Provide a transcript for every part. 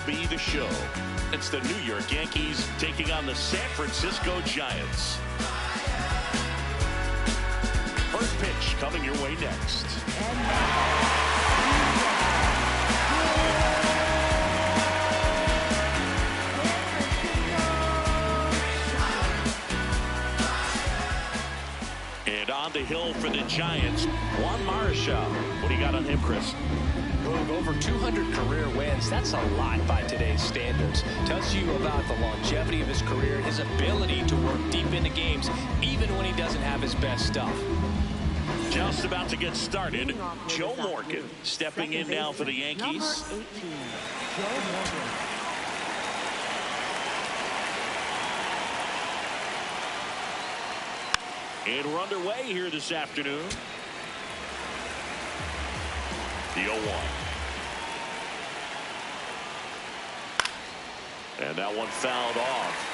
MLB The Show. It's the New York Yankees taking on the San Francisco Giants. First pitch coming your way next. And on the hill for the Giants, Juan Marshall. What do you got on him, Chris? Over 200 career wins. That's a lot by today's standards. Tells you about the longevity of his career, his ability to work deep into games, even when he doesn't have his best stuff. Just about to get started. Joe Morgan stepping in now for the Yankees. And we're underway here this afternoon. The 0-1. And that one fouled off.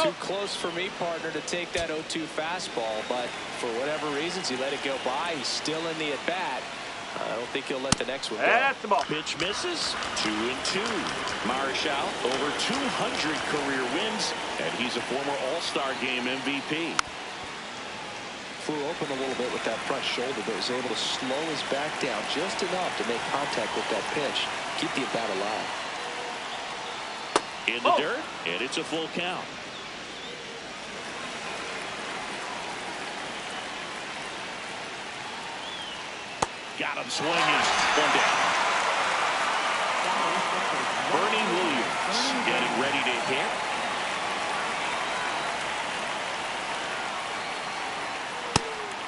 Too close for me, partner, to take that 0-2 fastball, but for whatever reasons, he let it go by. He's still in the at-bat. I don't think he'll let the next one go. That's the ball. Pitch misses. 2-2. Marshall over 200 career wins, and he's a former All-Star Game MVP. Flew open a little bit with that front shoulder, but was able to slow his back down just enough to make contact with that pitch. Keep the at-bat alive. In the dirt, and it's a full count. Got him swinging. One down. Bernie Williams getting ready to hit.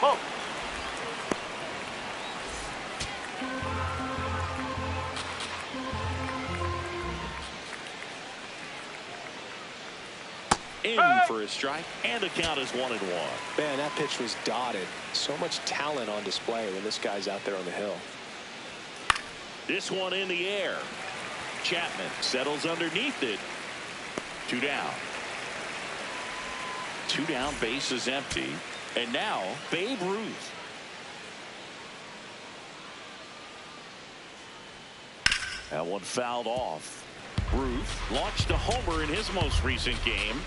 Oh. In for a strike, and the count is 1-1. Man, that pitch was dotted. So much talent on display when this guy's out there on the hill. This one in the air. Chapman settles underneath it. 2 down. 2 down, base is empty. And now Babe Ruth. That one fouled off. Ruth launched a homer in his most recent game.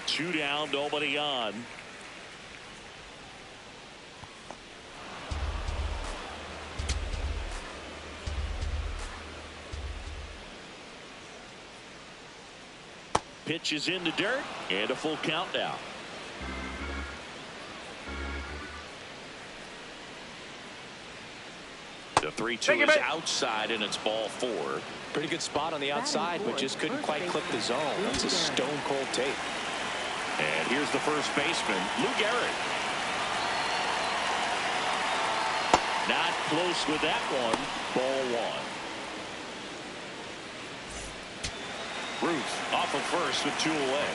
Two down, nobody on. Pitch is in the dirt, and a full count now. The 3-2 is outside, and it's ball 4. Pretty good spot on the outside, but just couldn't quite clip the zone. That's a stone-cold tape. And here's the first baseman, Lou Gehrig. Not close with that one. Ball 1. Ruth off of first with 2 away.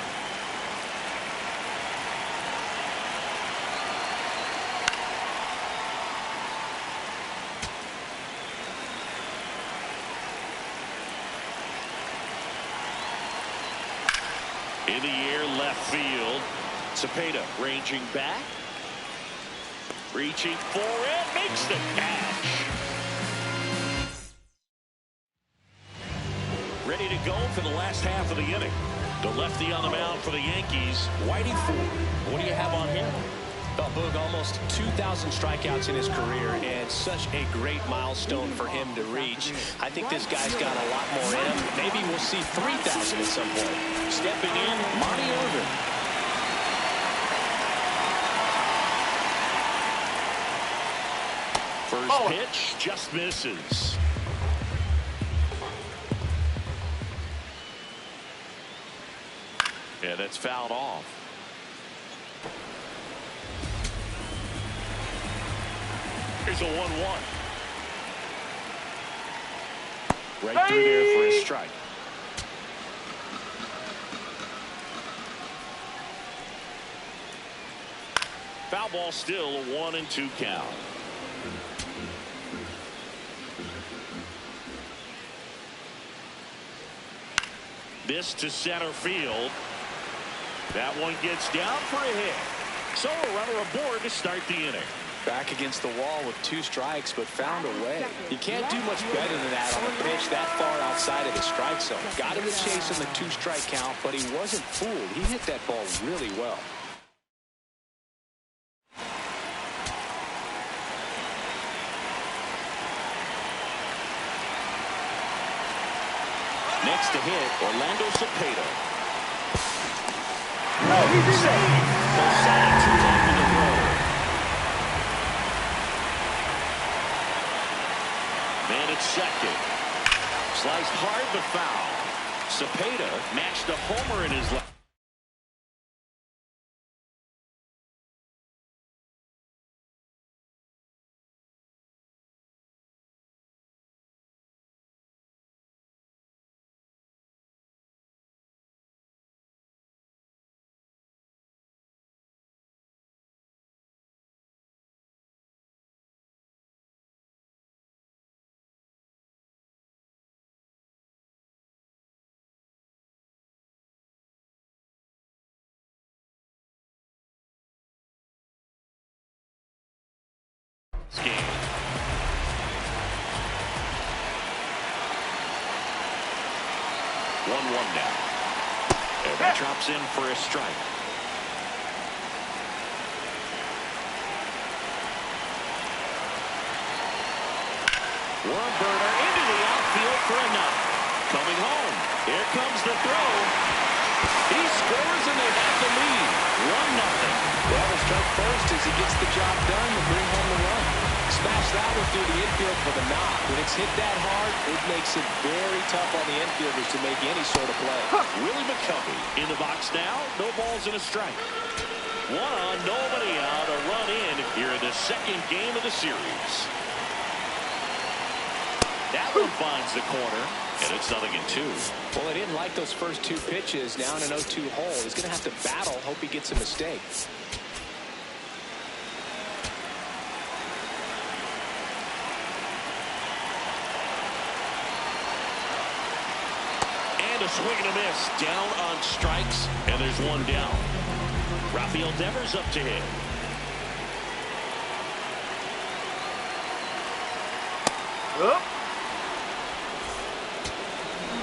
In the air, left field. Cepeda ranging back. Reaching for it. Makes the catch. Ready to go for the last half of the inning. The lefty on the mound for the Yankees, Whitey Ford. What do you have on him? Boog, almost 2,000 strikeouts in his career, and such a great milestone for him to reach. I think this guy's got a lot more in him. Maybe we'll see 3,000 at some point. Stepping in, Marty Irvin. First pitch just misses. Yeah, that's fouled off. Here's a 1-1. Right through there for a strike. Foul ball, still a 1-2 count. This to center field. That one gets down for a hit. So a runner aboard to start the inning. Back against the wall with 2 strikes, but found a way. You can't do much better than that on a pitch that far outside of the strike zone. Got him a chase on the 2-strike count, but he wasn't fooled. He hit that ball really well. Next to hit, Orlando Cepeda. No, he's in there. Posada too long in the throw. Man at second. Sliced hard but foul. Cepeda matched a homer in his left. Game. 1-1 now. And that drops in for a strike. Worm burner into the outfield for a knock. Coming home. Here comes the throw. He scores and they have the lead. 1-0. Well, the strike first as he gets the job done to bring home the run. Smash that one through the infield for the knock. When it's hit that hard, it makes it very tough on the infielders to make any sort of play. Willie McCovey in the box now. No balls and a strike. 1 on, nobody out. A run in here in the second game of the series. That one finds the corner, and it's 0-2. Well, I didn't like those first 2 pitches. Now in an 0-2 hole. He's going to have to battle. Hope he gets a mistake. And a swing and a miss. Down on strikes, and there's 1 down. Rafael Devers up to hit. Oh.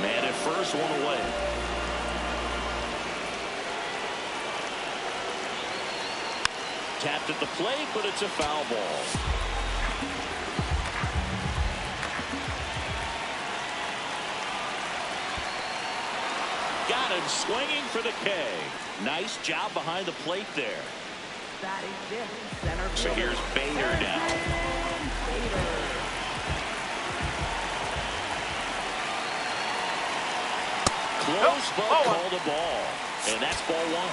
Man at first, 1 away. Tapped at the plate, but it's a foul ball. Got him swinging for the K. Nice job behind the plate there. So here's Bader now. Close, but called a ball. And that's ball 1.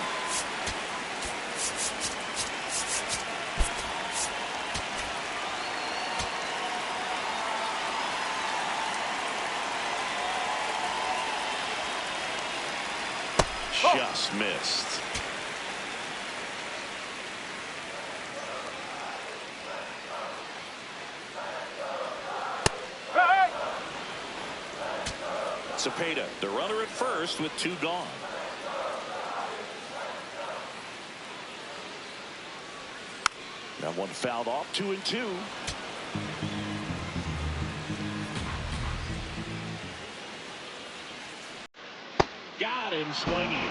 Just missed. Cepeda, the runner at first with 2 gone. That one fouled off. 2-2. Got him swinging.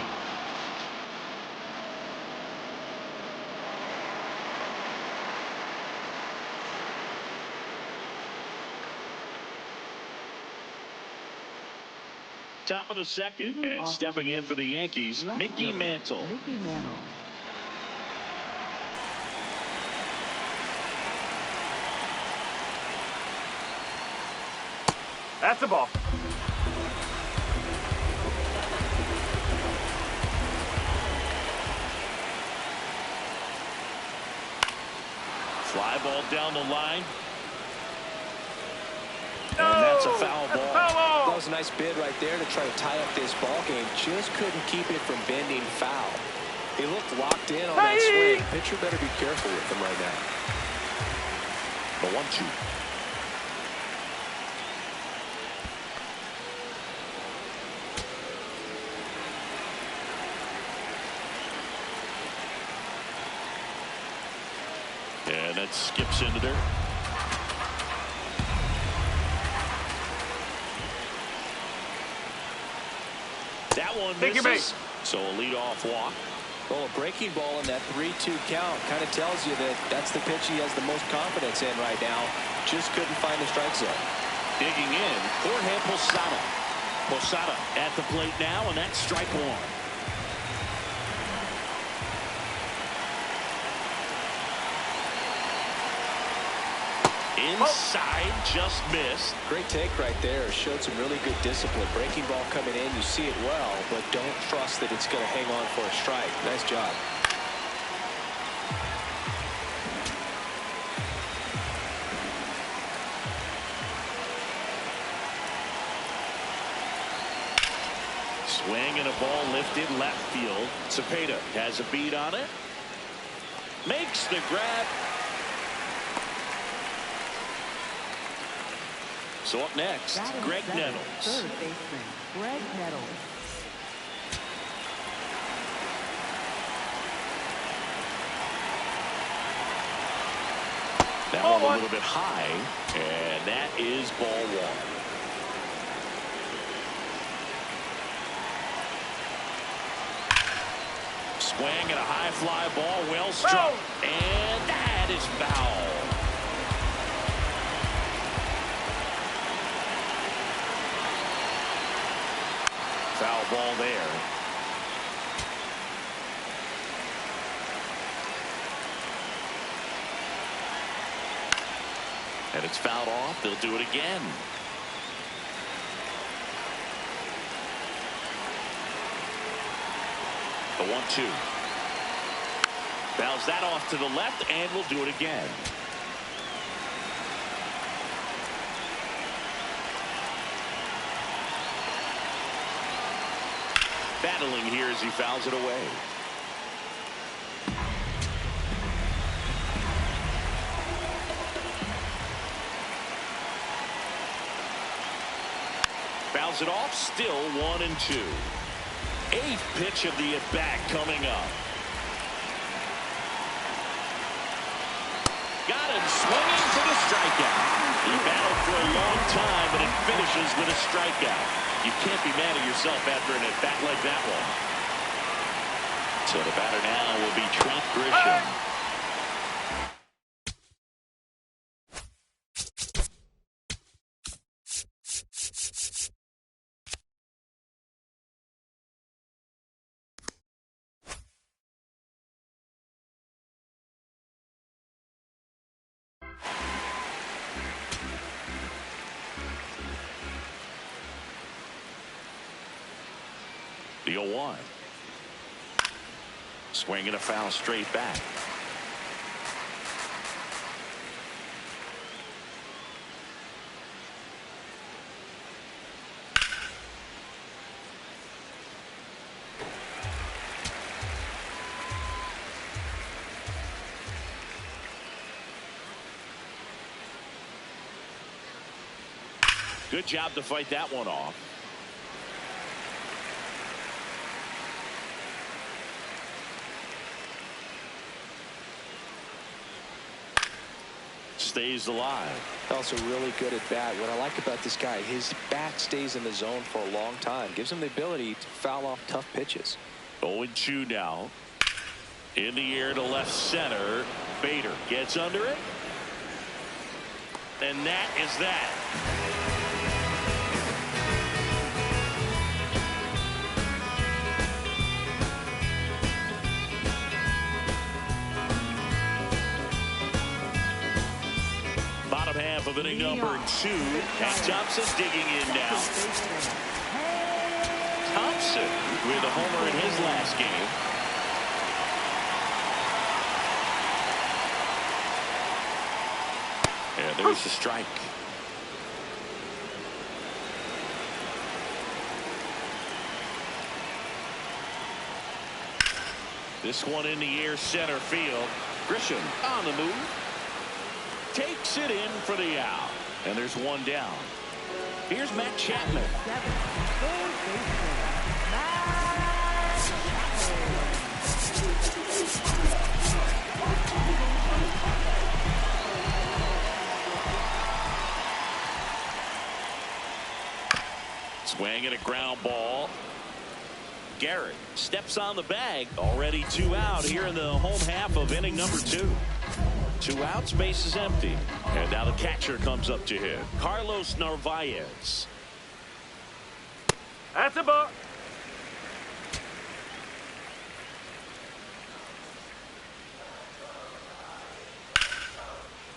Top of the second, and stepping in for the Yankees, Mickey Mantle. That's a ball. Fly ball down the line. And that's a foul ball. That was a nice bid right there to try to tie up this ball game. Just couldn't keep it from bending foul. He looked locked in on that swing. Pitcher better be careful with him right now. The 1-2. And that skips into there. That one misses. So a leadoff walk. Well, a breaking ball in that 3-2 count kind of tells you that that's the pitch he has the most confidence in right now. Just couldn't find the strike zone. Digging in, Jorge Posada. Posada at the plate now, and that's strike one. Inside, just missed. Great take right there. Showed some really good discipline. Breaking ball coming in, you see it well, but don't trust that it's going to hang on for a strike. Nice job. Swing and a ball lifted left field. Cepeda has a beat on it. Makes the grab. So up next, Greg Nettles. Third baseman, Greg Nettles. That one a little bit high, and that is ball one. Swing and a high fly ball, well struck, and that is foul. Foul ball there. And it's fouled off. They'll do it again. The 1-2. Fouls that off to the left, and we'll do it again. Battling here as he fouls it away. Fouls it off, still 1-2. Eighth pitch of the at-bat coming up. Got him swinging for the strikeout. He battled for a long time, but it finishes with a strikeout. You can't be mad at yourself after an at-bat like that one. So the batter now will be Trent Grisham. The 0-1. Swing and a foul straight back. Good job to fight that one off. Stays alive. Also really good at bat. What I like about this guy, his bat stays in the zone for a long time. Gives him the ability to foul off tough pitches. 0-2 now. In the air to left center. Bader gets under it. And that is that. Half of inning number 2, and Thompson digging in now. Thompson with a homer in his last game. And there's the strike. This one in the air, center field. Grisham on the move. Takes it in for the out. And there's one down. Here's Matt Chapman. Swing and a ground ball. Garrett steps on the bag. Already 2 out here in the home half of inning number 2. 2 outs, base is empty. And now the catcher comes up to hit. Carlos Narvaez. That's a ball.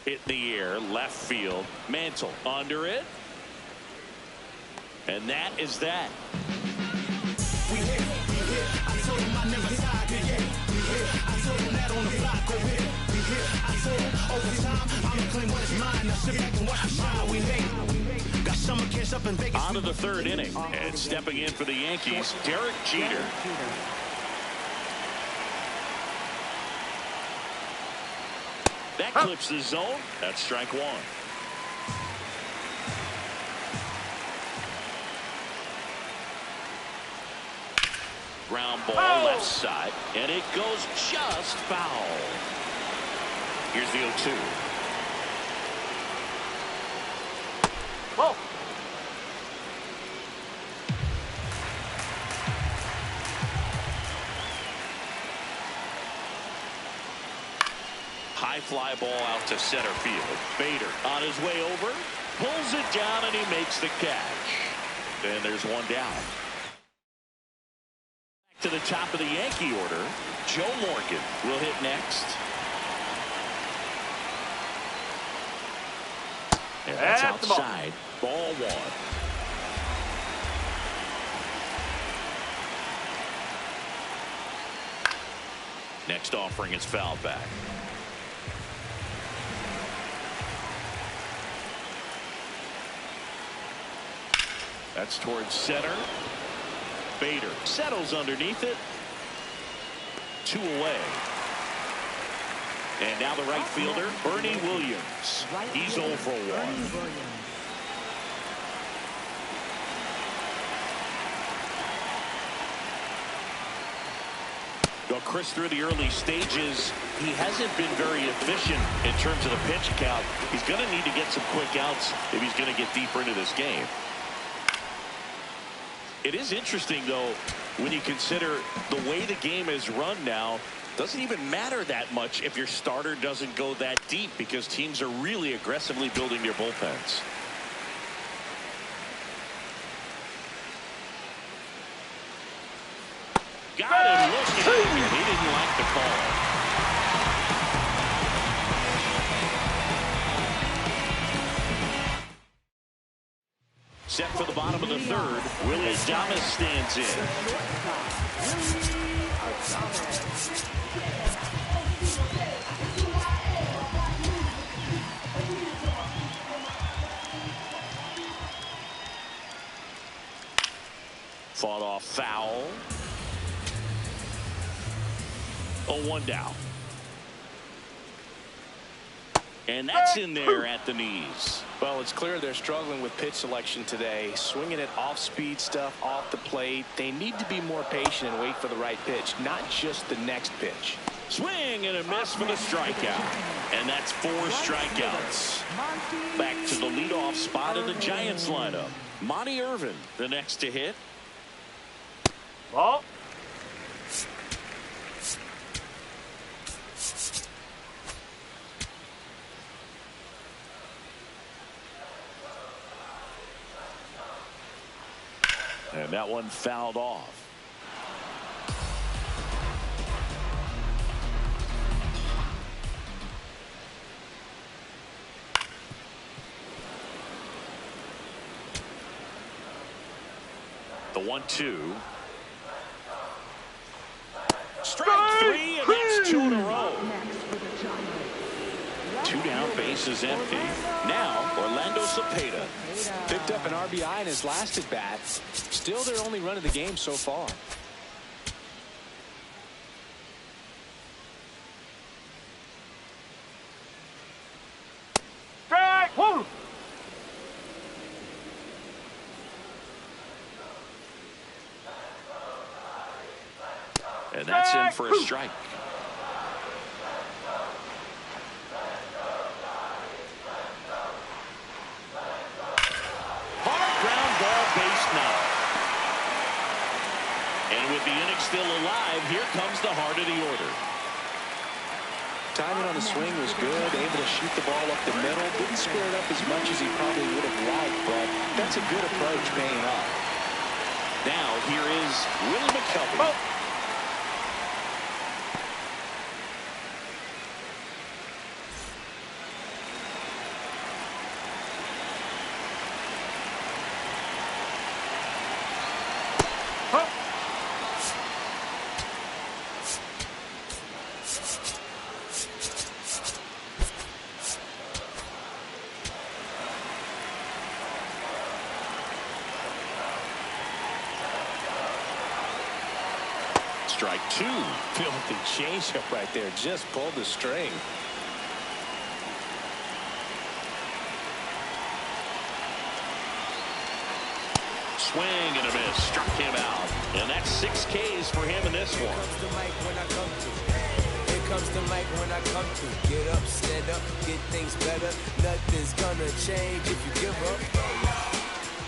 Hit in the air, left field. Mantle under it. And that is that. We hit. I told him I never tired to hit. We hit. I told him that on the block. Go hit. We hit. I told him overtime. I'ma claim what is mine. Now sit back and watch me shine. We hit. Got summer camps up in Vegas. On to the 3rd inning. And stepping in for the Yankees, Derek Jeter. That clips the zone. That's strike 1. Ground ball left side, and it goes just foul. Here's the 0-2. Ball. High fly ball out to center field. Bader on his way over, pulls it down, and he makes the catch. And there's one down. To the top of the Yankee order, Joe Morgan will hit next. And that's outside. Ball 1. Next offering is fouled back. That's towards center. Bader settles underneath it. 2 away. And now the right fielder, Bernie Williams. He's 0 for 1. Well, Chris, through the early stages, he hasn't been very efficient in terms of the pitch count. He's going to need to get some quick outs if he's going to get deeper into this game. It is interesting, though, when you consider the way the game is run now. Doesn't even matter that much if your starter doesn't go that deep, because teams are really aggressively building their bullpens. Got him looking, and he didn't like the call. Set for the bottom of the 3rd. Willie Adames stands in. Fought off foul. 0-1 down. And that's in there at the knees. Well, it's clear they're struggling with pitch selection today. Swinging it off-speed stuff off the plate. They need to be more patient and wait for the right pitch, not just the next pitch. Swing and a miss for the strikeout. And that's 4 strikeouts. Back to the leadoff spot in the Giants lineup. Monty Irvin, the next to hit. Ball. And that one fouled off. The 1-2. Strike 3, and that's 2 in a row. 2 down, base is empty. Now Orlando Cepeda picked up an RBI in his last at bat. Still their only run of the game so far. And that's in for a strike. Hard ground ball, base knock. And with the inning still alive, here comes the heart of the order. Timing on the swing was good, able to shoot the ball up the middle. Didn't square it up as much as he probably would have liked, but that's a good approach paying off. Now here is Willie McCovey. Strike two. Filthy changeup right there. Just pulled the string. Swing and a miss. Struck him out. And that's 6 Ks for him in this one. Here comes the mic when I come to. Get up, stand up, get things better. Nothing's gonna change if you give up.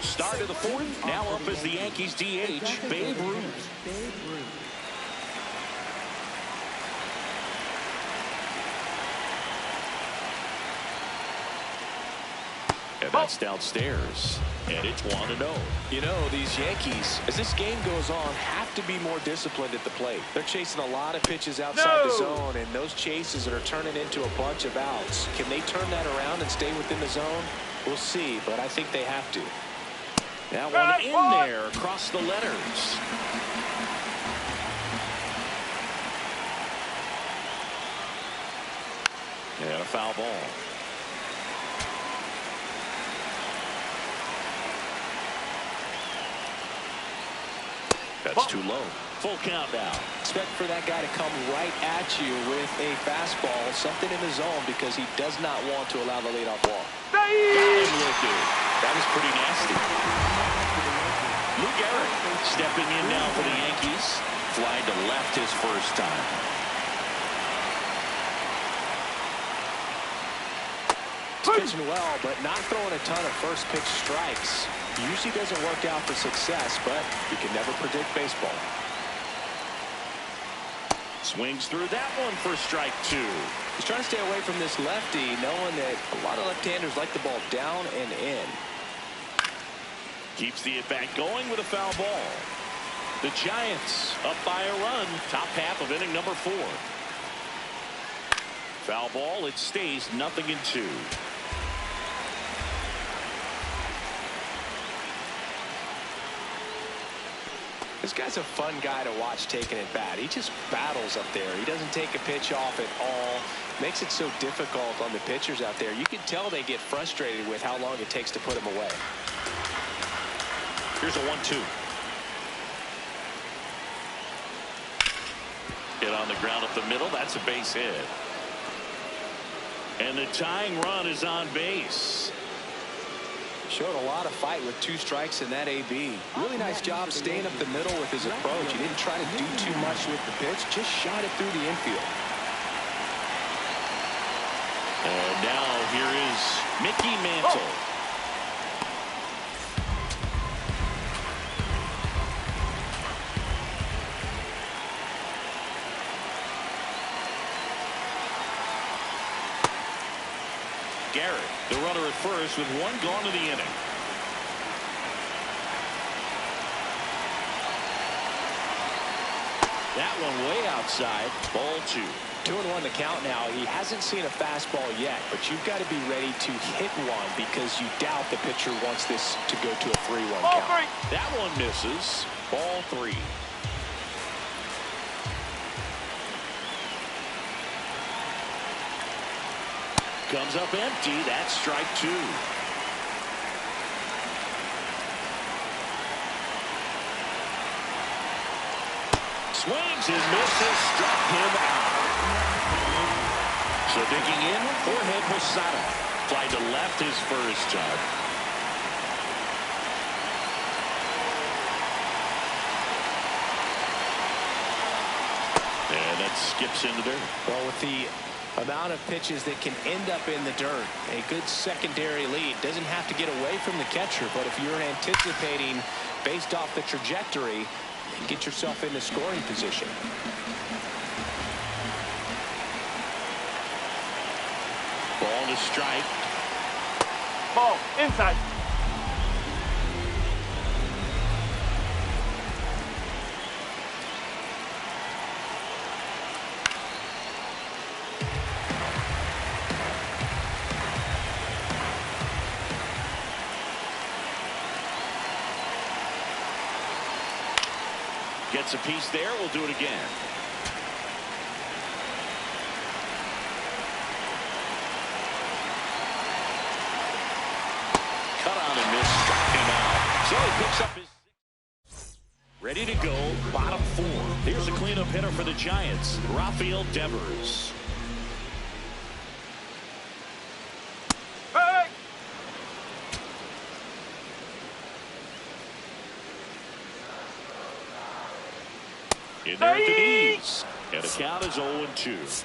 Start of the 4th. Now up as the Yankees DH, Babe Ruth. And that's downstairs. And it's 1-0. You know, these Yankees, as this game goes on, have to be more disciplined at the plate. They're chasing a lot of pitches outside the zone, and those chases are turning into a bunch of outs. Can they turn that around and stay within the zone? We'll see, but I think they have to. That one in there across the letters. And a foul ball. That's too low. Full count now. Expect for that guy to come right at you with a fastball, something in the zone, because he does not want to allow the leadoff walk. Got him with it. That was pretty nasty. Lou Gehrig stepping in now for the Yankees. Flying to left his first time. He's pitching well, but not throwing a ton of first pitch strikes. Usually doesn't work out for success, but you can never predict baseball. Swings through that one for strike 2. He's trying to stay away from this lefty, knowing that a lot of left-handers like the ball down and in. Keeps the at-bat going with a foul ball. The Giants up by a run, top half of inning number 4. Foul ball, it stays 0-2. This guy's a fun guy to watch taking at bat. He just battles up there. He doesn't take a pitch off at all. Makes it so difficult on the pitchers out there. You can tell they get frustrated with how long it takes to put him away. Here's a 1-2. Hit on the ground up the middle. That's a base hit. And the tying run is on base. Showed a lot of fight with 2 strikes in that AB. Really nice job staying up the middle with his approach. He didn't try to do too much with the pitch, just shot it through the infield. And now here is Mickey Mantle. Garrett, the runner at first with 1 gone to the inning. That one way outside. Ball 2. 2-1 the count now. He hasn't seen a fastball yet, but you've got to be ready to hit one because you doubt the pitcher wants this to go to a 3-1 count. That one misses. Ball 3. Comes up empty. That's strike 2. Swings and misses. Struck him out. So digging in, Jorge Posada. Fly to left his first time. That skips into dirt. Well, with the amount of pitches that can end up in the dirt, a good secondary lead doesn't have to get away from the catcher, but if you're anticipating based off the trajectory, get yourself into scoring position. Ball to strike. Ball inside. Gets a piece there. We'll do it again. Cut on and miss. Struck him out. So he picks up his... Ready to go. Bottom four. Here's a cleanup hitter for the Giants. Rafael Devers. Hey! In there at the knees. And the count is 0-2.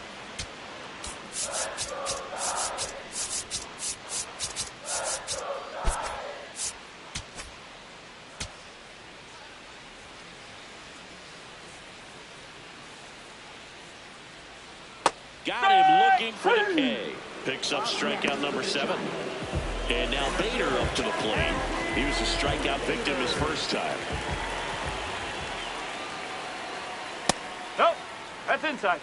Got him looking for the K. Picks up strikeout number 7. And now Bader up to the plate. He was a strikeout victim his first time. Nope. That's inside.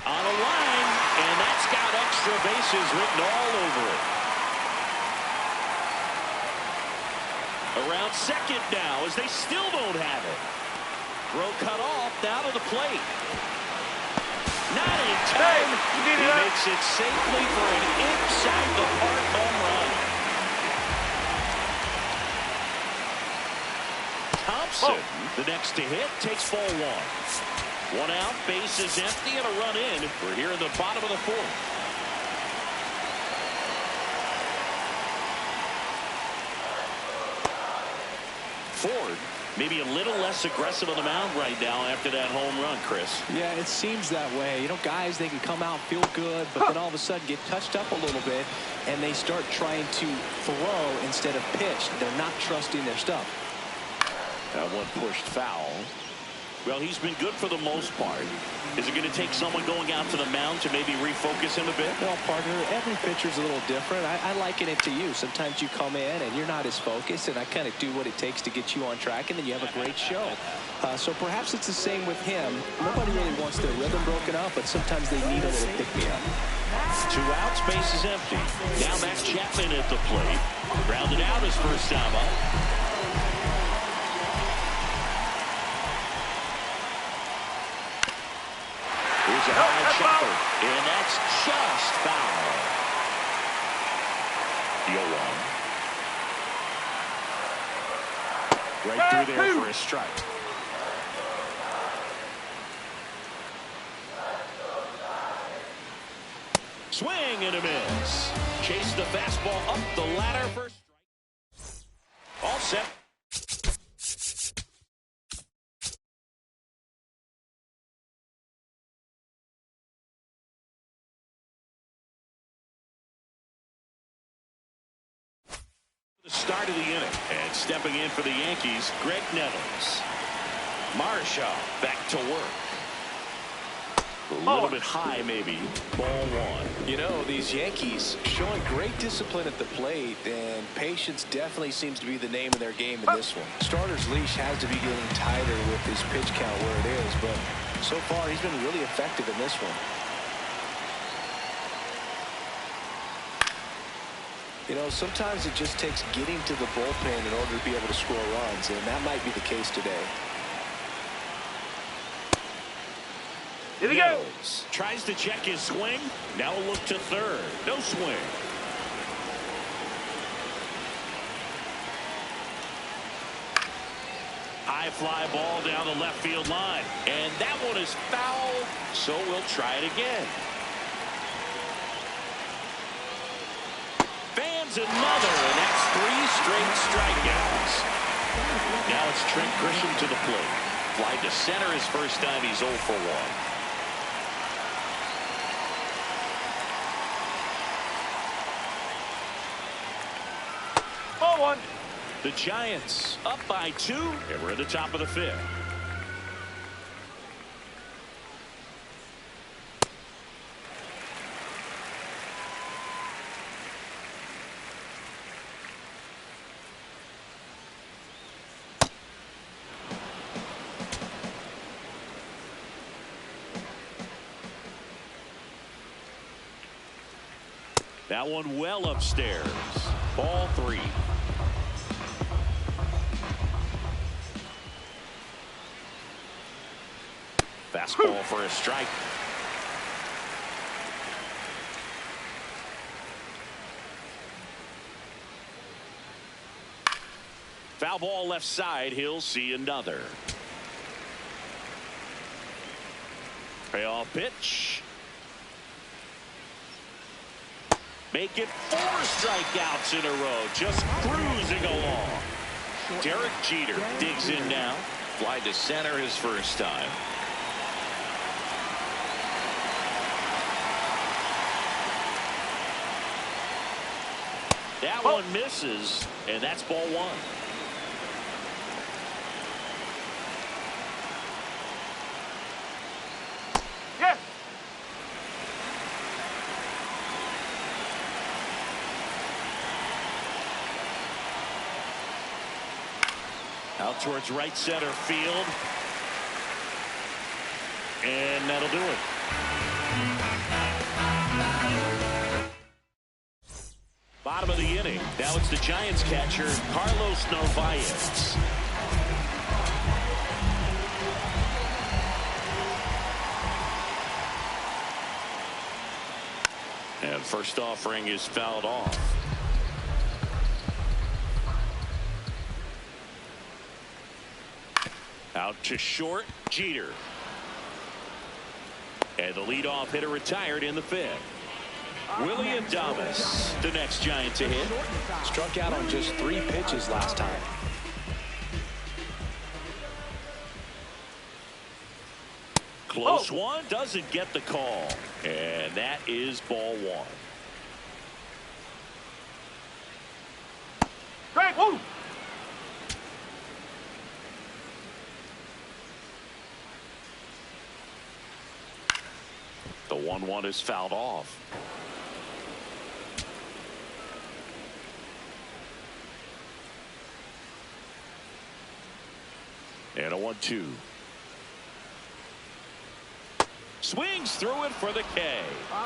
On a line, and that's got extra bases written all over it. Around second now as they still don't have it. Throw cut off, down to the plate. Not in time. Hey, he makes it safely for an inside the park home run. Thompson, the next to hit, takes ball 1. 1 out, base is empty, and a run in. We're here in the bottom of the 4th. Ford, maybe a little less aggressive on the mound right now after that home run, Chris. Yeah, it seems that way. You know, guys, they can come out, feel good, but then all of a sudden get touched up a little bit, and they start trying to throw instead of pitch. They're not trusting their stuff. That one pushed foul. Well, he's been good for the most part. Is it going to take someone going out to the mound to maybe refocus him a bit? Well, partner, every pitcher's a little different. I liken it to you. Sometimes you come in and you're not as focused, and I kind of do what it takes to get you on track, and then you have a great show. So perhaps it's the same with him. Nobody really wants their rhythm broken up, but sometimes they need a little pick-me-up. 2 outs, base is empty. Now Matt Chapman at the plate. Grounded out his first time up. Here's a high chopper, and that's just foul. 0-1. Right through there for a strike. Swing and a miss. Chase the fastball up the ladder for strike. All set. The start of the inning, and stepping in for the Yankees, Greg Nettles. Marshall back to work. A little bit high, maybe. Ball 1. You know, these Yankees showing great discipline at the plate, and patience definitely seems to be the name of their game in this one. Starter's leash has to be getting tighter with his pitch count where it is, but so far he's been really effective in this one. You know, sometimes it just takes getting to the bullpen in order to be able to score runs, and that might be the case today. Here we go. Tries to check his swing. Now a look to third. No swing. High fly ball down the left field line. And that one is foul, so we'll try it again. Fans another, and that's 3 straight strikeouts. Now it's Trent Grisham to the plate. Fly to center his first time. He's 0 for 1. Ball 1. The Giants up by 2, and we're at the top of the 5th. That one well upstairs. Ball 3. Fastball for a strike. Foul ball left side. He'll see another. Payoff pitch. Make it 4 strikeouts in a row. Just cruising along. Derek Jeter digs in now. Fly to center his first time. That one misses, and that's ball 1. Yes. Out towards right center field. And that'll do it. Bottom of the inning. Now it's the Giants catcher, Carlos Narvaez. And first offering is fouled off. Out to short, Jeter. And the leadoff hitter retired in the 5th. Willie Adames, the next Giant to hit. Struck out on just 3 pitches last time. Close one, doesn't get the call. And that is ball 1. Strike. Woo. The 1-1 is fouled off. And a 1-2. Swings through it for the K.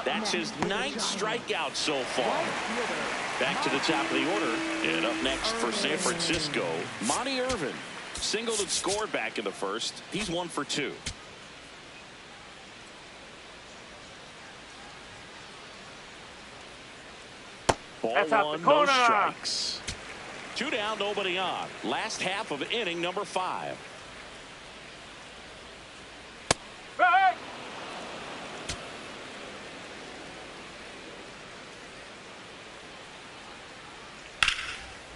That's his 9th strikeout so far. Back to the top of the order. And up next for San Francisco, Monty Irvin. Singled and scored back in the first. He's 1 for 2. Ball That's out 1, the no corner. strikes. 2 down, nobody on. Last half of inning number 5. Right.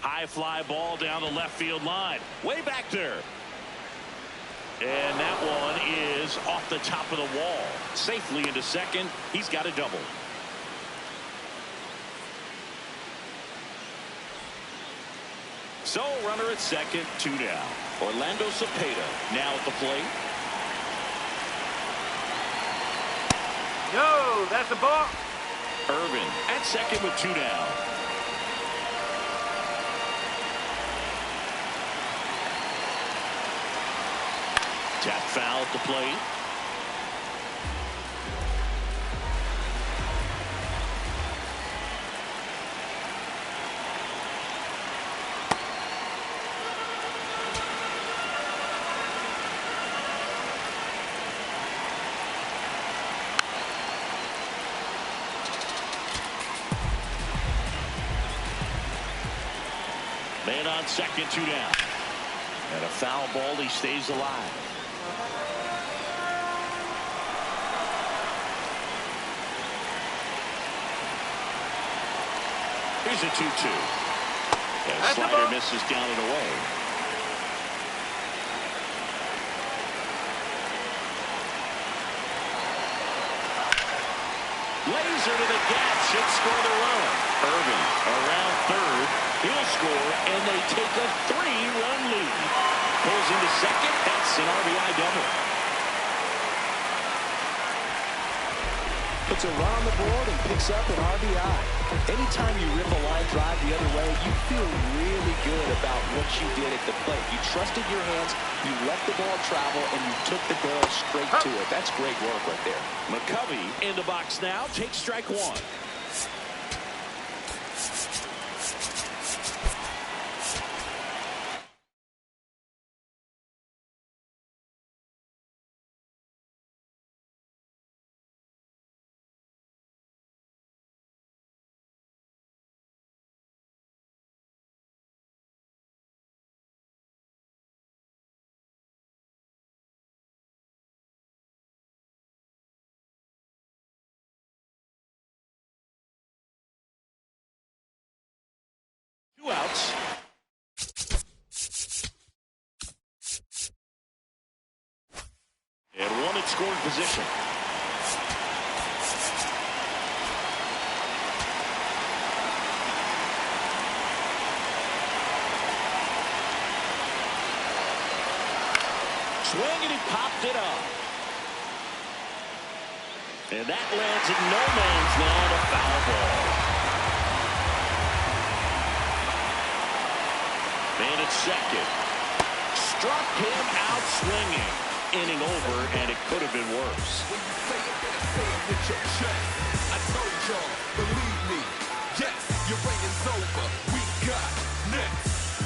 High fly ball down the left field line. Way back there. And that one is off the top of the wall. Safely into second. He's got a double. So runner at second, 2 down. Orlando Cepeda now at the plate. No, that's a ball. Irvin at second with 2 down. Tap foul at the plate. Man on second, 2 down. And a foul ball, he stays alive. Here's a 2-2. The slider misses down and away. Laser to the gap should score the run. Irvin around third. He'll score, and they take a 3-run lead. Pulls into second. That's an RBI double. Puts a run on the board and picks up an RBI. Anytime you rip a line drive the other way, you feel really good about what you did at the plate. You trusted your hands, you let the ball travel, and you took the barrel straight to it. That's great work right there. McCovey in the box now. Takes strike one. Two outs. And one in scoring position. Swing and he popped it up. And that lands in no man's land, a foul ball. Man at second. Struck him out swinging. Inning over, and it could have been worse. When you say it, better say it with your chest. I told y'all, believe me. Yes, your reigning's over. We got next.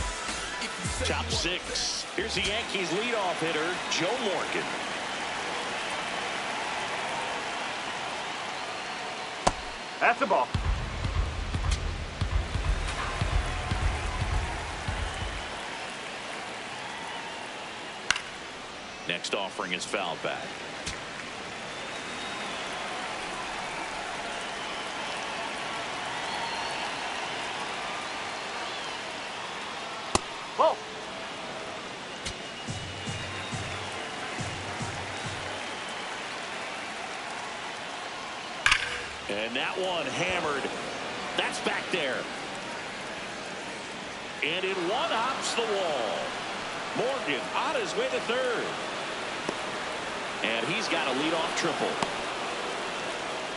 If you say Top six. Here's the Yankees leadoff hitter, Joe Morgan. That's the ball. Next offering is fouled back. Ball. And that one hammered. That's back there. And it one-hops the wall. Morgan on his way to third. And he's got a leadoff triple.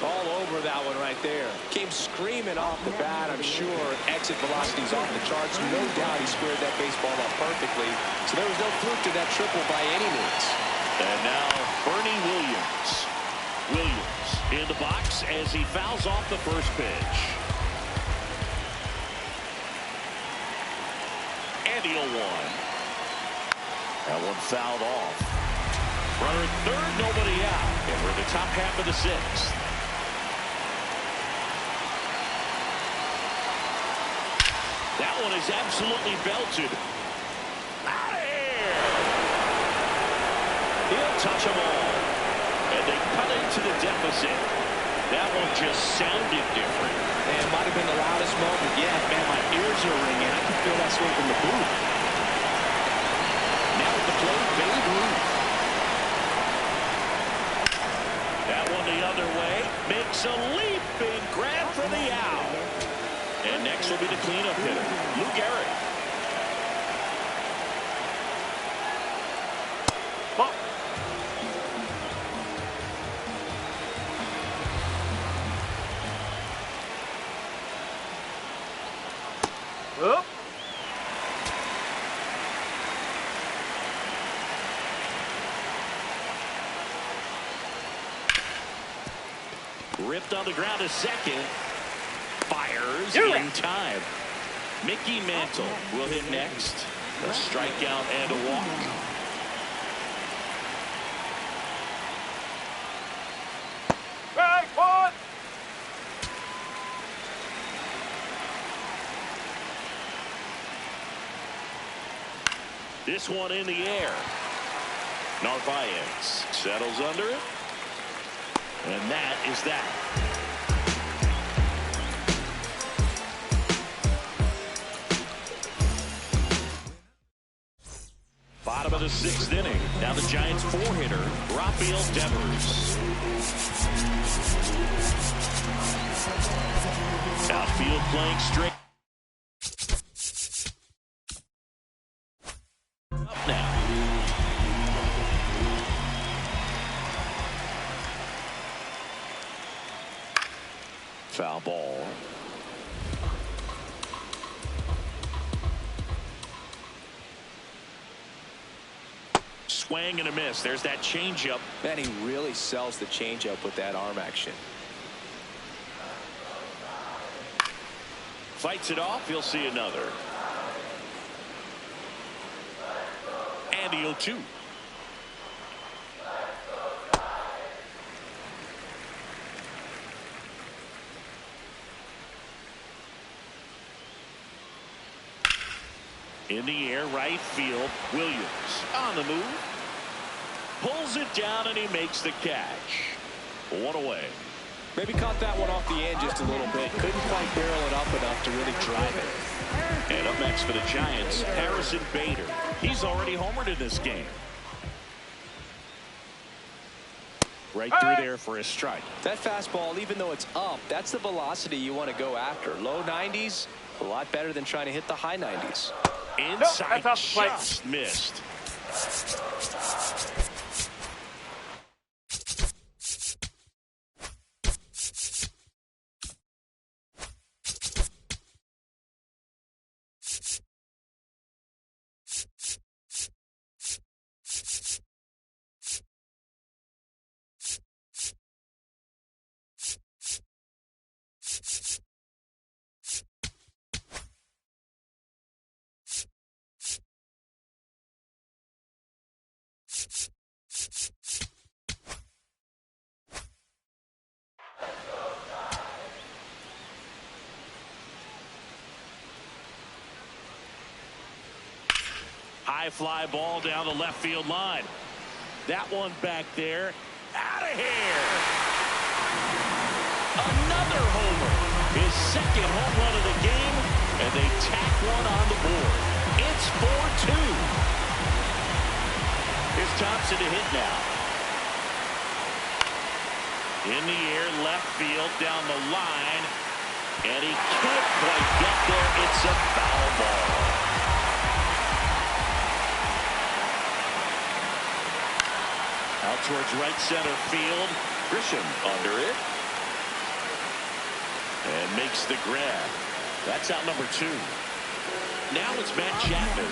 All over that one right there. Came screaming off the bat, I'm sure. Exit velocity's off the charts. No doubt he squared that baseball up perfectly. So there was no fluke to that triple by any means. And now Bernie Williams. Williams in the box as he fouls off the first pitch. And he'll one. That one fouled off. Runner at third, nobody out. And we're in the top half of the sixth. That one is absolutely belted. Out of here. He'll touch them all. And they cut into the deficit. That one just sounded different. And it might have been the loudest moment yet. Man, my ears are ringing. I can feel that swing from the booth. Now at the plate, Babe Ruth. That one the other way. Makes a leaping grab for the out. And next will be the cleanup hitter, Lou Gehrig. Ball. Up. Ripped on the ground to second. Fires in time. Mickey Mantle will hit next. A strikeout and a walk. Hey, one. This one in the air. Narvaez settles under it. And that is that. of the sixth inning. Now the Giants four-hitter, Rafael Devers. Outfield playing straight. Up now. Foul ball. Swing and a miss. There's that changeup. Man, he really sells the changeup with that arm action. Fights it off. He'll see another. And the 0-2. In the air, right field. Williams on the move. Pulls it down and he makes the catch. One away. Maybe caught that one off the end just a little bit. Couldn't quite barrel it up enough to really drive it. And up next for the Giants, Harrison Bader. He's already homered in this game. Right through there for a strike. That fastball, even though it's up, that's the velocity you want to go after. Low 90s, a lot better than trying to hit the high 90s. Inside, that's off the plate. just missed. High fly ball down the left field line. That one back there. Out of here. Another homer. His second home run of the game. And they tack one on the board. It's 4-2. Here's Thompson to hit now. In the air, left field, down the line. And he can't quite get there. It's a foul ball. Out towards right center field. Grisham under it. And makes the grab. That's out number 2. Now it's Matt Chapman.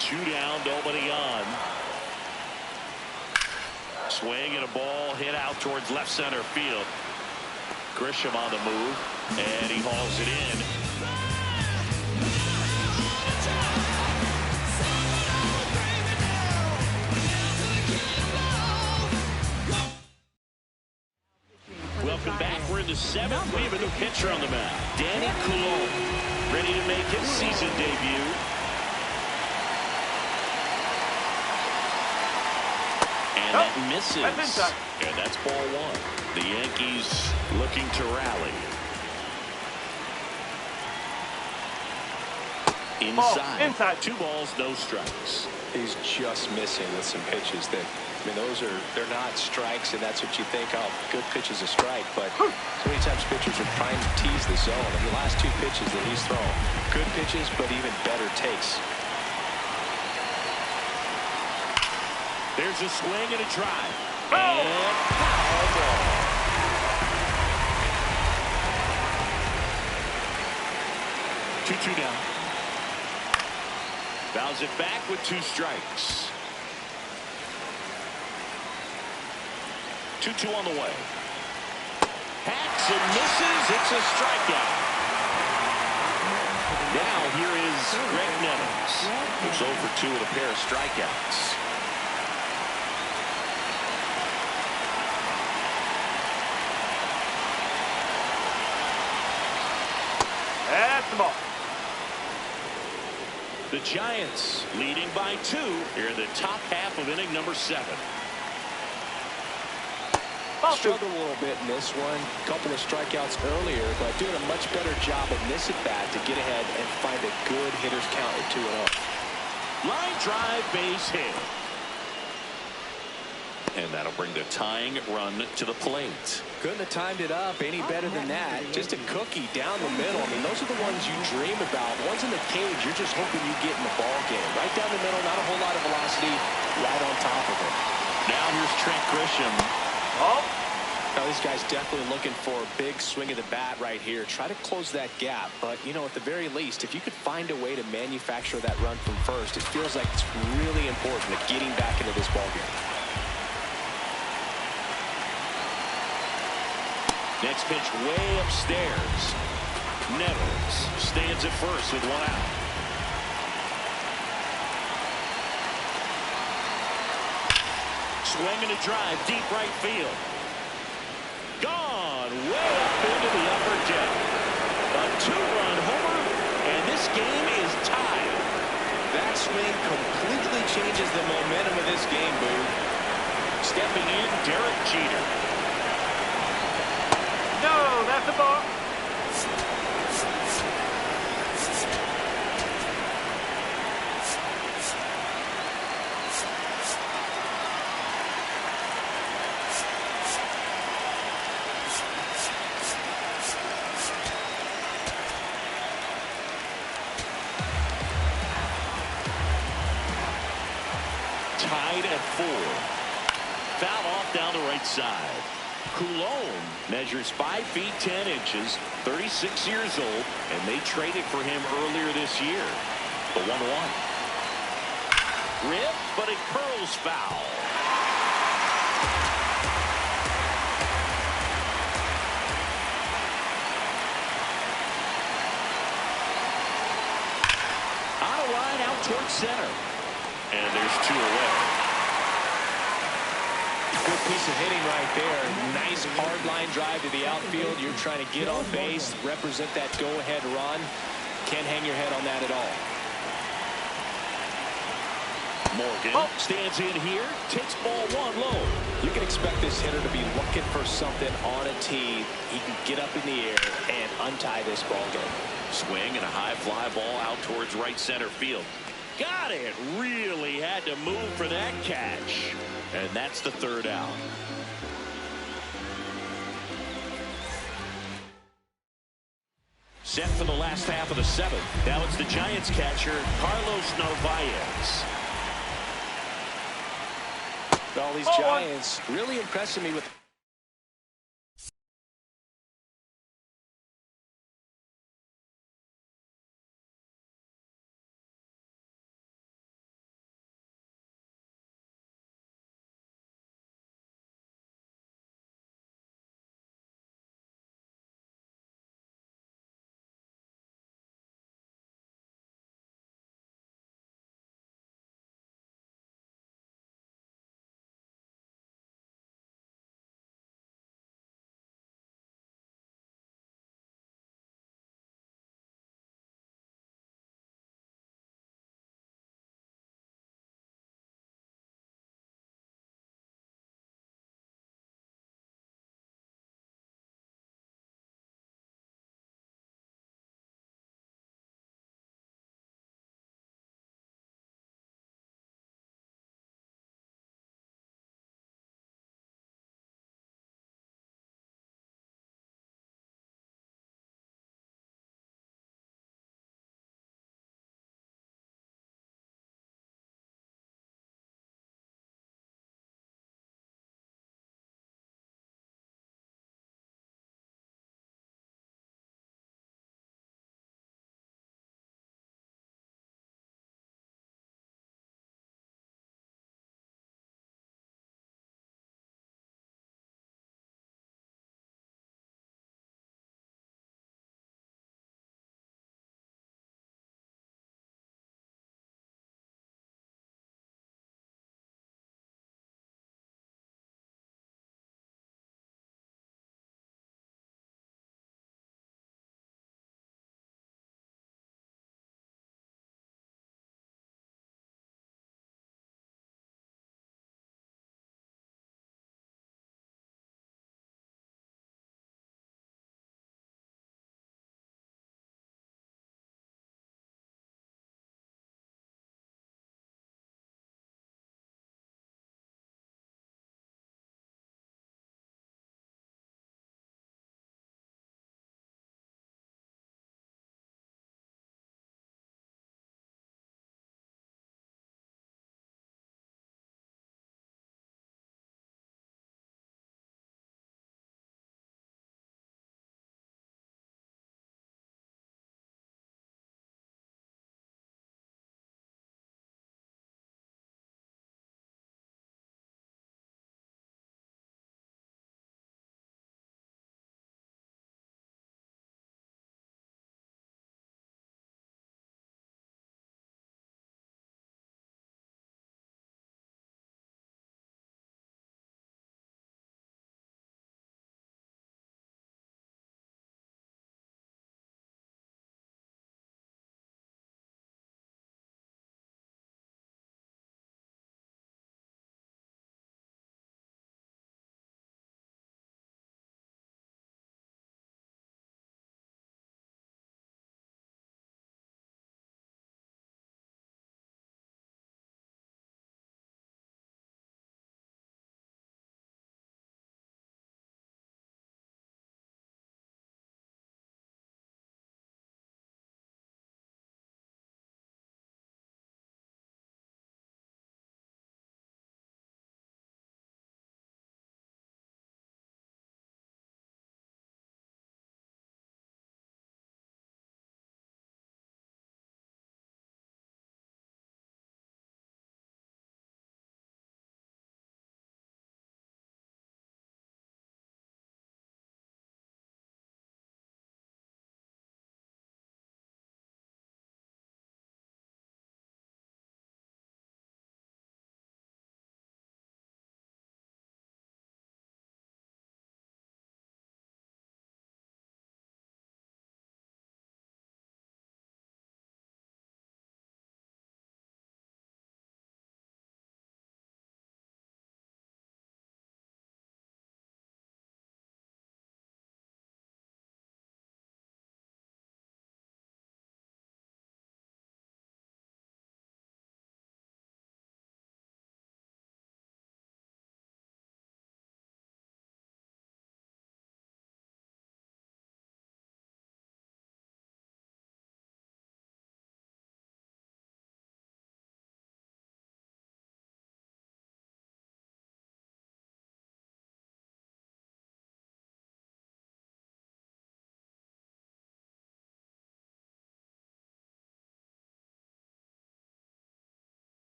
Two down, nobody on. Swing and a ball hit out towards left center field. Grisham on the move, and he hauls it in. Welcome back. We're in the 7th. We have a new pitcher on the mound. Danny Coulombe, ready to make his season debut. And that misses. And that's ball 1. The Yankees looking to rally. Inside. 2 balls, no strikes. He's just missing with some pitches that, I mean, they're not strikes, and that's what you think, oh, good pitch is a strike. But so many times pitchers are trying to tease the zone. And the last 2 pitches that he's thrown, good pitches, but even better takes. There's a swing and a drive. And foul ball. Two down. Fouls it back with 2 strikes. 2-2 on the way. Hacks and misses. It's a strikeout. Now here is Greg Nettles, who's 0 for 2 with a pair of strikeouts. That's the ball. The Giants leading by 2 here in the top half of inning number 7. Struggled a little bit in this one. A couple of strikeouts earlier, but doing a much better job in this at-bat to get ahead and find a good hitter's count at 2-0. Line drive, base hit. And that'll bring the tying run to the plate. Couldn't have timed it up any better than that. Just a cookie down the middle. I mean, those are the ones you dream about. Ones in the cage, you're just hoping you get in the ball game. Right down the middle, not a whole lot of velocity, right on top of it. Now here's Trent Grisham. Oh. Now this guy's definitely looking for a big swing of the bat right here. Try to close that gap. But, you know, at the very least, if you could find a way to manufacture that run from first, it feels like it's really important to getting back into this ballgame. Next pitch way upstairs. Nettles stands at first with 1 out. Swing and a drive, deep right field. Gone way up into the upper deck. A 2-run homer, and this game is tied. That swing completely changes the momentum of this game, Boo. Stepping in, Derek Jeter. No, that's the ball. Tied at 4. Foul off down the right side. Coulomb measures 5 feet 10 inches, 36 years old, and they traded for him earlier this year. The 1-1. Rip, but it curls foul. On a line out towards center. And there's 2 away. Good piece of hitting right there. Nice hard line drive to the outfield. You're trying to get on base, represent that go-ahead run. Can't hang your head on that at all. Morgan stands in here, takes ball 1 low. You can expect this hitter to be looking for something on a tee. He can get up in the air and untie this ball game. Swing and a high fly ball out towards right center field. Got it. Really had to move for that catch. And that's the 3rd out. Set for the last half of the 7th. Now it's the Giants catcher, Carlos Narvaez. All these Giants really impressing me with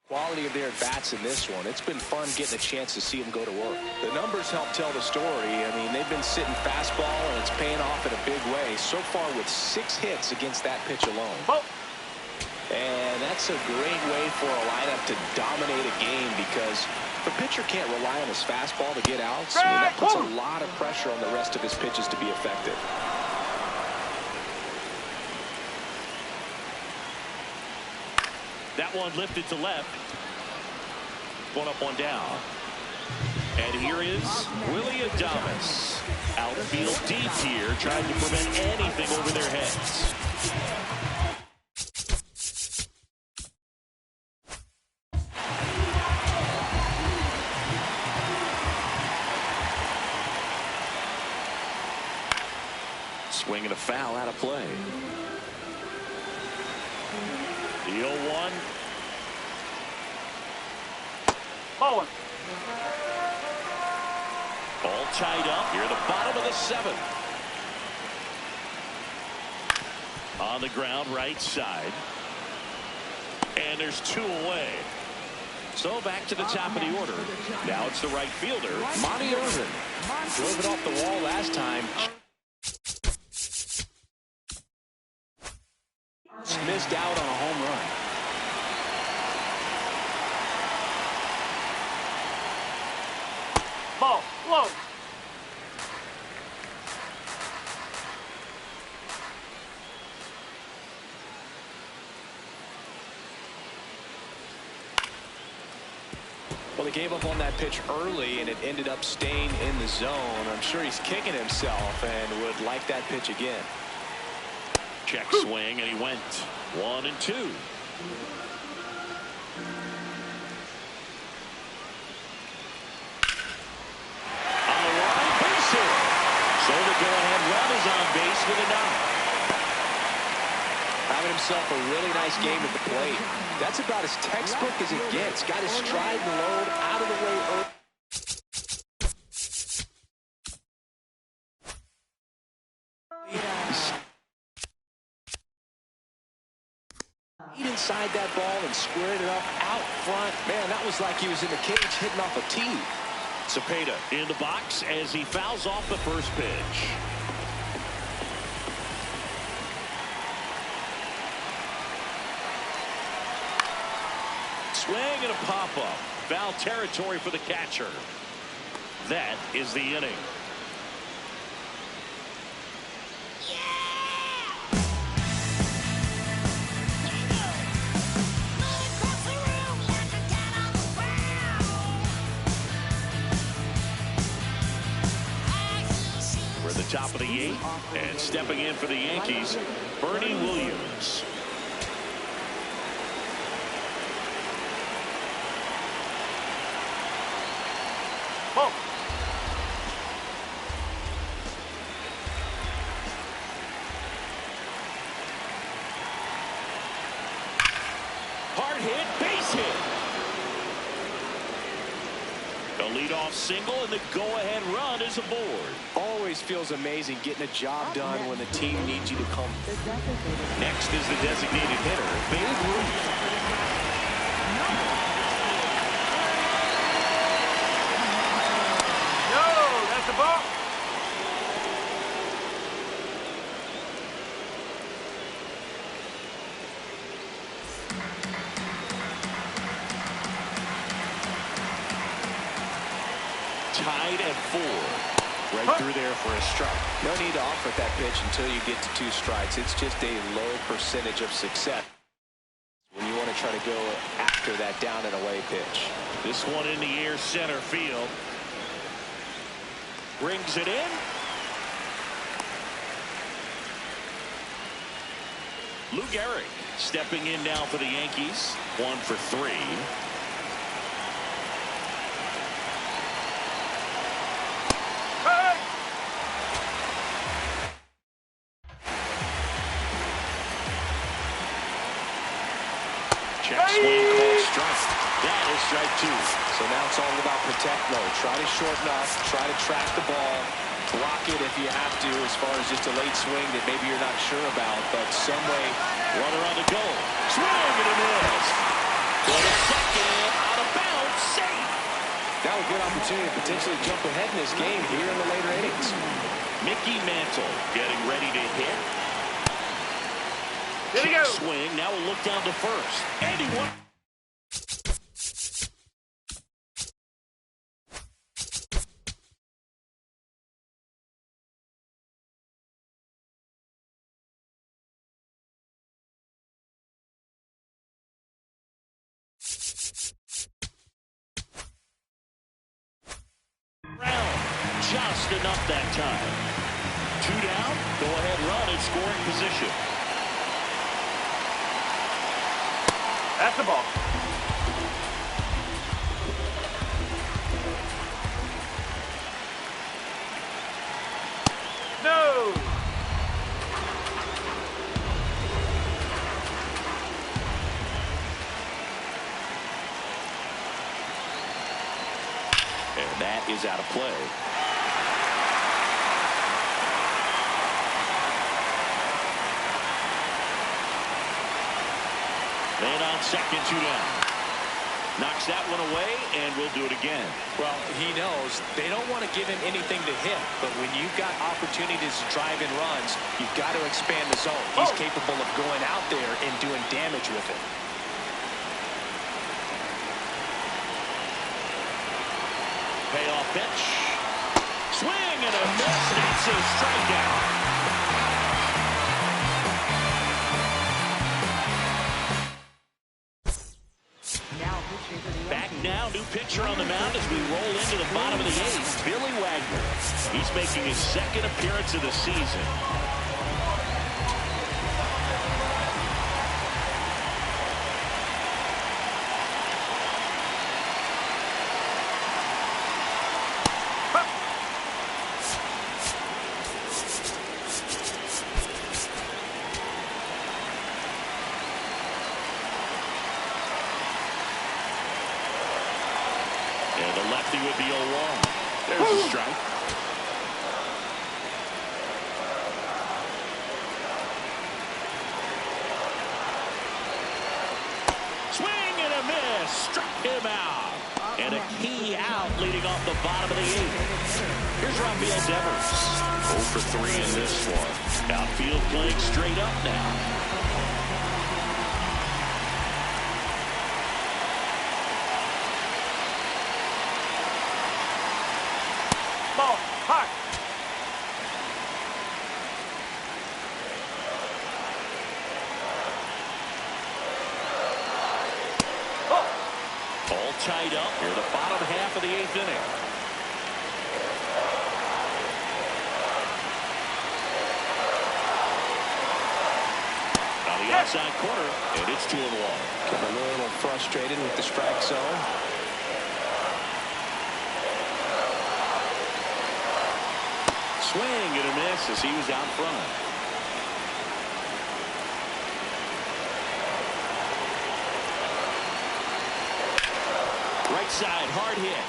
Quality of their bats in this one. It's been fun getting a chance to see them go to work. The numbers help tell the story. I mean, they've been sitting fastball, and it's paying off in a big way. So far with 6 hits against that pitch alone. Oh. And that's a great way for a lineup to dominate a game, because the pitcher can't rely on his fastball to get outs. I mean, that puts a lot of pressure on the rest of his pitches to be effective. That one lifted to left. One up, one down. And here is Willie Adames. Outfield deep here, trying to prevent anything over their heads. Swing and a foul out of play. The 0-1. Ball one. All tied up here at the bottom of the 7th. On the ground, right side. And there's 2 away. So back to the top of the order. Now it's the right fielder, Monty Irvin. Drove it off the wall last time. Missed out on a home run. Ball. Low. Well, he gave up on that pitch early, and it ended up staying in the zone. I'm sure he's kicking himself and would like that pitch again. Check swing, and he went 1-2. On the line, base hit. So the go-ahead run is on base with a knock. Having himself a really nice game at the plate. That's about as textbook as it gets. Got his stride and load out of the way early. Inside that ball and squared it up out front. Man, that was like he was in the cage hitting off a tee. Cepeda in the box as he fouls off the first pitch. Swing and a pop-up. Foul territory for the catcher. That is the inning. We're at the top of the 8th, and stepping in for the Yankees, Bernie Williams. Ball. Hard hit, base hit. The leadoff single, and the go-ahead run is aboard. Always feels amazing getting a job done when the team needs you to come. Next is the designated hitter, Babe Ruth. That's the ball. Tied at 4. Right through there for a strike. No need to offer that pitch until you get to 2 strikes. It's just a low percentage of success when you want to try to go after that down and away pitch. This one in the air, center field. Brings it in. Lou Gehrig stepping in now for the Yankees. 1 for 3. Check swing, called strike. That is strike 2. So now it's all about protect mode. Try to shorten up, try to track the ball, block it if you have to, as far as just a late swing that maybe you're not sure about, but some way. Runner on the goal. Swing and a miss. For the second Now a good opportunity to potentially jump ahead in this game here in the later innings. Mickey Mantle getting ready to hit. Here we go. Swing. Now we'll look down to first. And he won. Just enough that time. 2 down. Go ahead run in scoring position. That's the ball. No. And that is out of play. Man on second, 2 down. Knocks that one away, and we'll do it again. Well, he knows they don't want to give him anything to hit, but when you've got opportunities to drive in runs, you've got to expand the zone. He's capable of going out there and doing damage with it. Payoff pitch. Swing and a miss. That's a strikeout. Back now, new pitcher on the mound as we roll into the bottom of the 8th. Billy Wagner. He's making his second appearance of the season. And the lefty would be 0-1. There's a strike. Swing and a miss. Struck him out. And a key out leading off the bottom of the 8th. Here's Rafael Devers. 0 for 3 in this one. Outfield playing straight up now. Ball. Hot. All tied up here, the bottom half of the 8th inning. On the outside corner, and it's 2-1. Getting a little frustrated with the strike zone. Swing and a miss as he was out front. Right side, hard hit.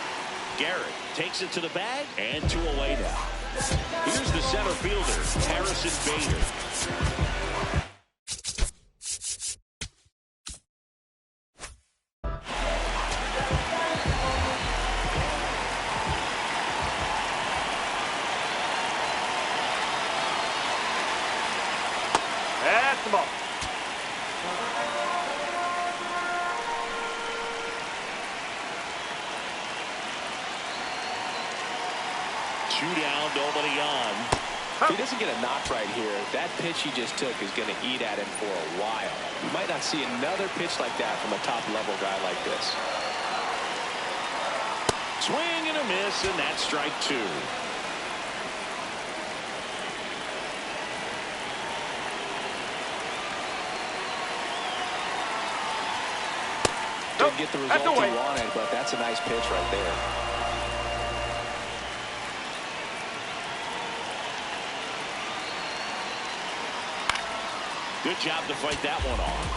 Garrett takes it to the bag, and 2 away now. Here's the center fielder, Harrison Bader. That's the ball. Two down, nobody on. If he doesn't get a knock right here, that pitch he just took is going to eat at him for a while. You might not see another pitch like that from a top-level guy like this. Swing and a miss, and that's strike 2. Didn't get the result he wanted, but that's a nice pitch right there. Good job to fight that one off.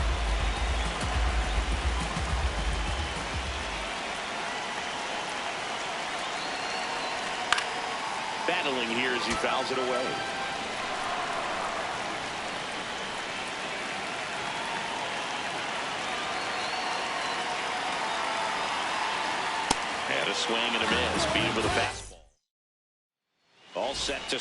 Battling here as he fouls it away. And a swing and a miss. Beat him with a fastball. All set to...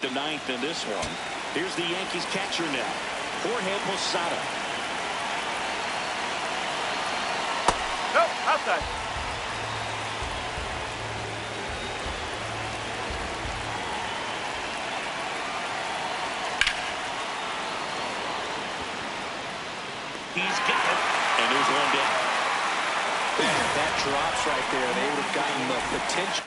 The ninth in this one. Here's the Yankees catcher now, Jorge Posada. Nope, outside. He's got it. And there's one down. That drops right there. They would have gotten the potential.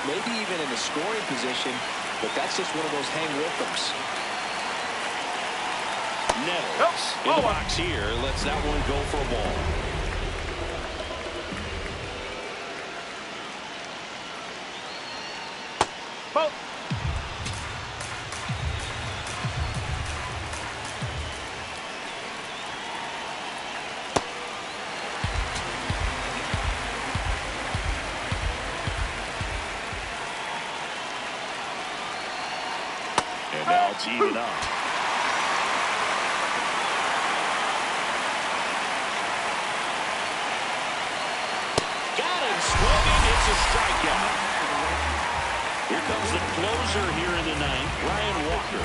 Maybe even in a scoring position, but that's just one of those hang rhythms. Nettles in the box here lets that one go for a ball. Ball. And now it's even up. Got him swinging. It's a strikeout. Here comes the closer here in the ninth, Ryan Walker.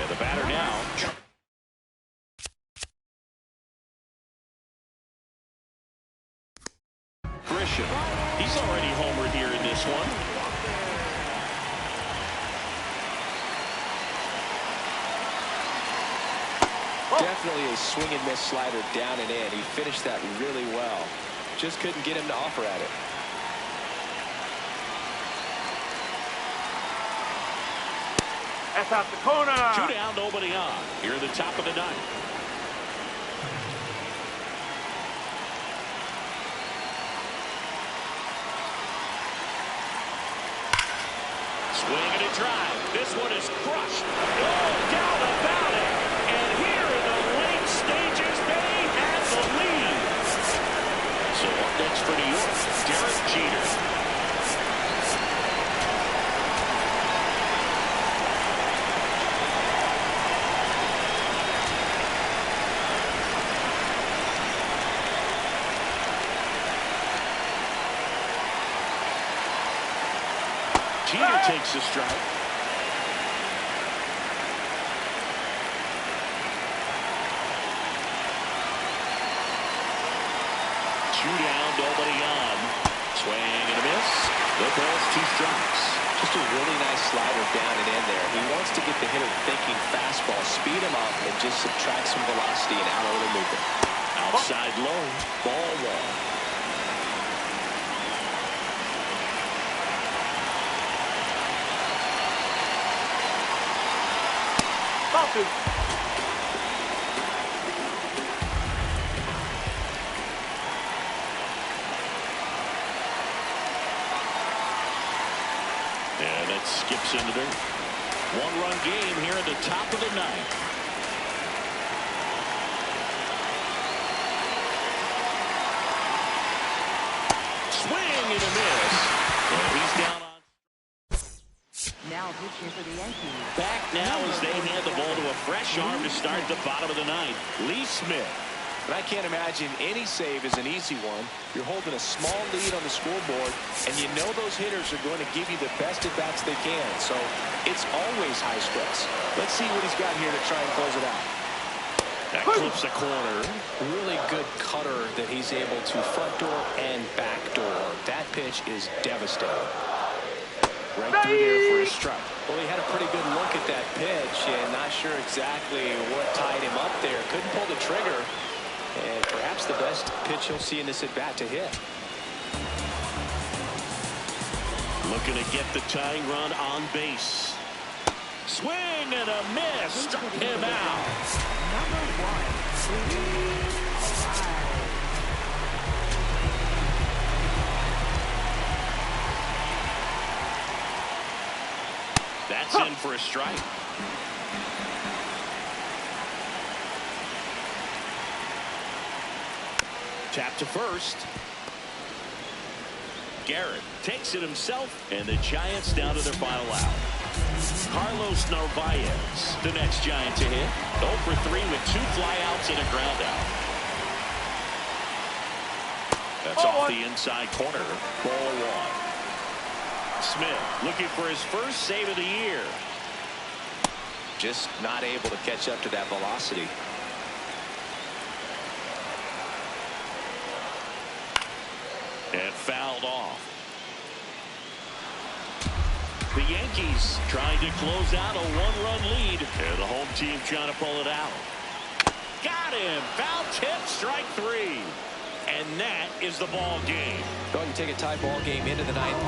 And the batter now. Grisham. He's already homered here in this one. Definitely a swing and miss slider down and in. He finished that really well. Just couldn't get him to offer at it. That's out the corner. 2 down, nobody on. Here at the top of the ninth. Swing and a drive. This one is crushed. Oh, down about it. And here in the late stages, they have the lead. So up next for New York, Derek Jeter. Jeter takes a strike. Two down, nobody on. Swing and a miss. The ball's 2 strikes. Just a really nice slider down and in there. He wants to get the hitter thinking fastball, speed him up, and just subtract some velocity and out of the movement. Outside low, ball 1. Ball 2. And it skips into dirt. 1-run game here at the top of the ninth. Swing and a miss. And he's down on. Now pitching for the Yankees. Back now as they hand the ball to a fresh arm to start the bottom of the ninth. Lee Smith. But I can't imagine any save is an easy one. You're holding a small lead on the scoreboard, and you know those hitters are going to give you the best at-bats they can. So it's always high stress. Let's see what he's got here to try and close it out. That clips the corner. Really good cutter that he's able to front door and back door. That pitch is devastating. Right through there for a strike. Well, he had a pretty good look at that pitch and not sure exactly what tied him up there. Couldn't pull the trigger. And perhaps the best pitch he'll see in this at-bat to hit. Looking to get the tying run on base. Swing and a miss. Struck him out. Number 1. That's in for a strike. Tap to first. Garrett takes it himself, and the Giants down to their final out. Carlos Narvaez, the next Giant to hit. 0 for 3 with 2 flyouts and a ground out. That's off the inside corner. Ball 1. Smith looking for his first save of the year. Just not able to catch up to that velocity. And fouled off. The Yankees trying to close out a 1-run lead. And the home team trying to pull it out. Got him. Foul tip, strike 3. And that is the ball game. Going to take a tie ball game into the ninth.